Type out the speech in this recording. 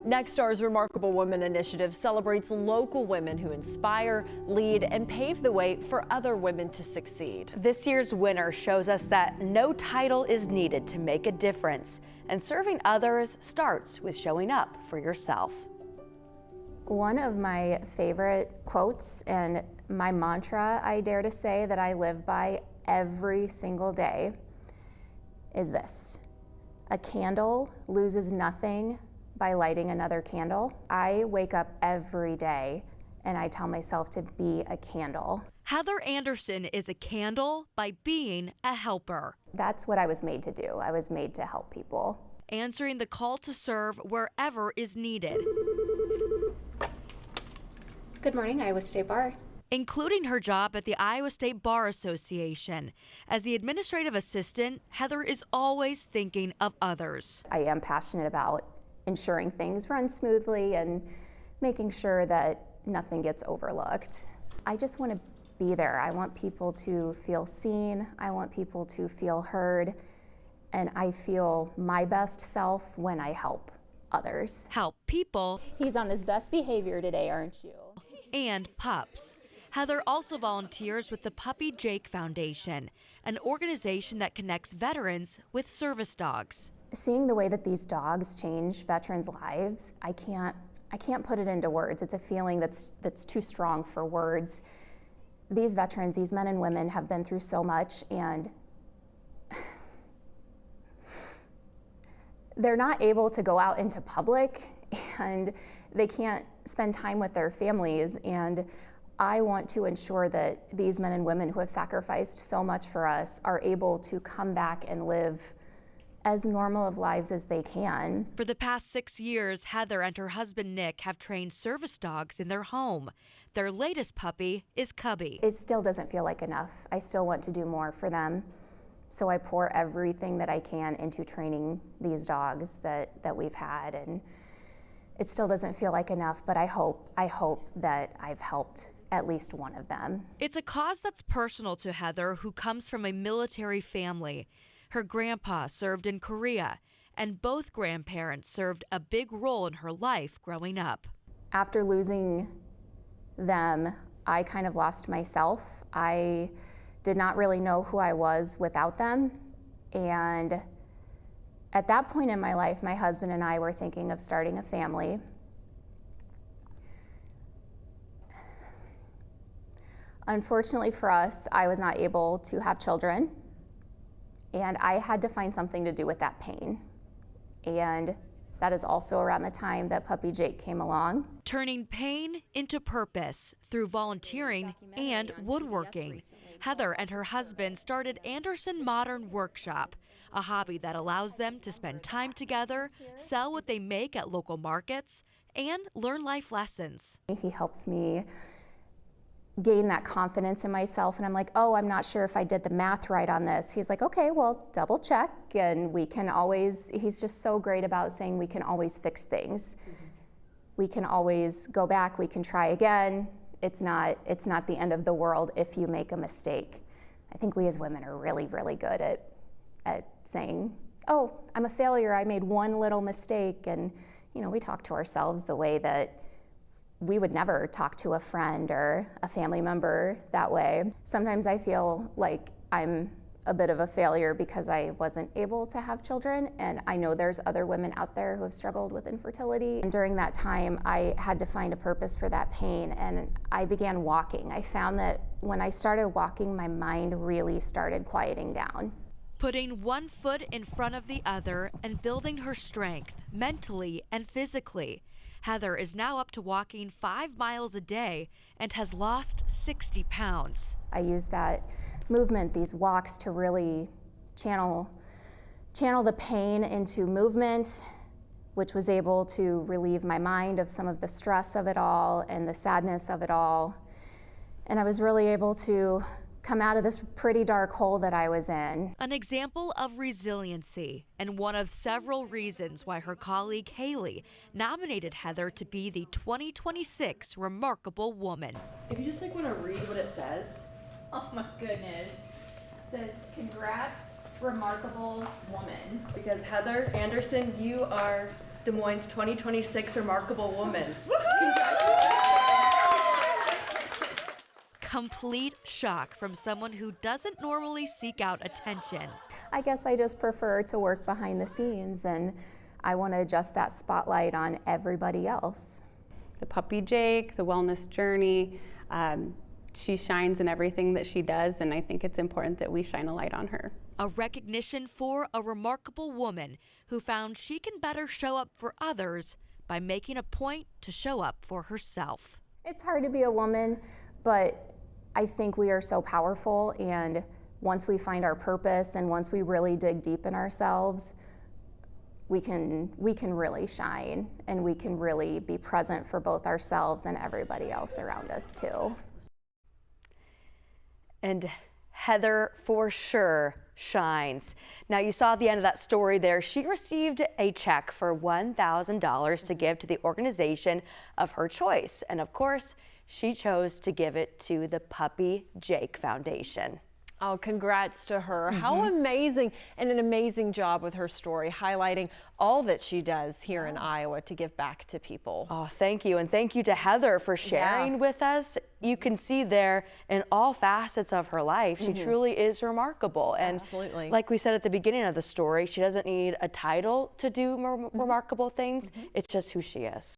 Nextstar's Remarkable Women initiative celebrates local women who inspire, lead, and pave the way for other women to succeed. This year's winner shows us that no title is needed to make a difference, and serving others starts with showing up for yourself. One of my favorite quotes and my mantra, I dare to say, that I live by every single day is this: a candle loses nothing by lighting another candle. I wake up every day and I tell myself to be a candle. Heather Anderson is a candle by being a helper. That's what I was made to do. I was made to help people. Answering the call to serve wherever is needed. Good morning, Iowa State Bar. Including her job at the Iowa State Bar Association. As the administrative assistant, Heather is always thinking of others. I am passionate about ensuring things run smoothly and making sure that nothing gets overlooked. I just want to be there. I want people to feel seen. I want people to feel heard. And I feel my best self when I help others. Help people. He's on his best behavior today, aren't you? And pups. Heather also volunteers with the Puppy Jake Foundation, an organization that connects veterans with service dogs. Seeing the way that these dogs change veterans' lives, I can't put it into words. It's a feeling that's too strong for words. These veterans, these men and women, have been through so much, and they're not able to go out into public, and they can't spend time with their families. And I want to ensure that these men and women who have sacrificed so much for us are able to come back and live as normal of lives as they can. For the past 6 years, Heather and her husband Nick have trained service dogs in their home. Their latest puppy is Cubby. It still doesn't feel like enough. I still want to do more for them. So I pour everything that I can into training these dogs that we've had, and it still doesn't feel like enough, but I hope that I've helped at least one of them. It's a cause that's personal to Heather, who comes from a military family. Her grandpa served in Korea, and both grandparents served a big role in her life growing up. After losing them, I kind of lost myself. I did not really know who I was without them. And at that point in my life, my husband and I were thinking of starting a family. Unfortunately for us, I was not able to have children. And I had to find something to do with that pain. And that is also around the time that Puppy Jake came along. Turning pain into purpose through volunteering and woodworking. Heather and her husband started Anderson Modern Workshop, a hobby that allows them to spend time together, sell what they make at local markets, and learn life lessons. He helps me gain that confidence in myself, and I'm like, oh, I'm not sure if I did the math right on this. He's like, okay, well, double check, and we can always, he's just so great about saying we can always fix things. We can always go back, we can try again. It's not the end of the world if you make a mistake. I think we as women are really, really good at saying, oh, I'm a failure, I made one little mistake, and we talk to ourselves the way that we would never talk to a friend or a family member that way. Sometimes I feel like I'm a bit of a failure because I wasn't able to have children, and I know there's other women out there who have struggled with infertility. And during that time, I had to find a purpose for that pain, and I began walking. I found that when I started walking, my mind really started quieting down. Putting one foot in front of the other and building her strength mentally and physically. Heather is now up to walking 5 miles a day and has lost 60 pounds. I use that movement, these walks, to really channel the pain into movement, which was able to relieve my mind of some of the stress of it all and the sadness of it all. And I was really able to come out of this pretty dark hole that I was in. An example of resiliency, and one of several reasons why her colleague Haley nominated Heather to be the 2026 Remarkable Woman. If you just want to read what it says. Oh my goodness. It says, congrats, remarkable woman. Because Heather Anderson, you are Des Moines 2026 Remarkable Woman. Complete shock from someone who doesn't normally seek out attention. I guess I just prefer to work behind the scenes, and I want to adjust that spotlight on everybody else. The puppy Jake, the wellness journey, she shines in everything that she does, and I think it's important that we shine a light on her. A recognition for a remarkable woman who found she can better show up for others by making a point to show up for herself. It's hard to be a woman, but I think we are so powerful, and once we find our purpose and once we really dig deep in ourselves, we can really shine, and we can really be present for both ourselves and everybody else around us too. And Heather for sure shines. Now, you saw at the end of that story there, she received a check for $1,000 to give to the organization of her choice. And of course, she chose to give it to the Puppy Jake Foundation. Oh, congrats to her. How amazing, and an amazing job with her story, highlighting all that she does here in Iowa to give back to people. Oh, thank you. And thank you to Heather for sharing with us. You can see there in all facets of her life, she truly is remarkable. And absolutely, like we said at the beginning of the story, she doesn't need a title to do remarkable things. It's just who she is.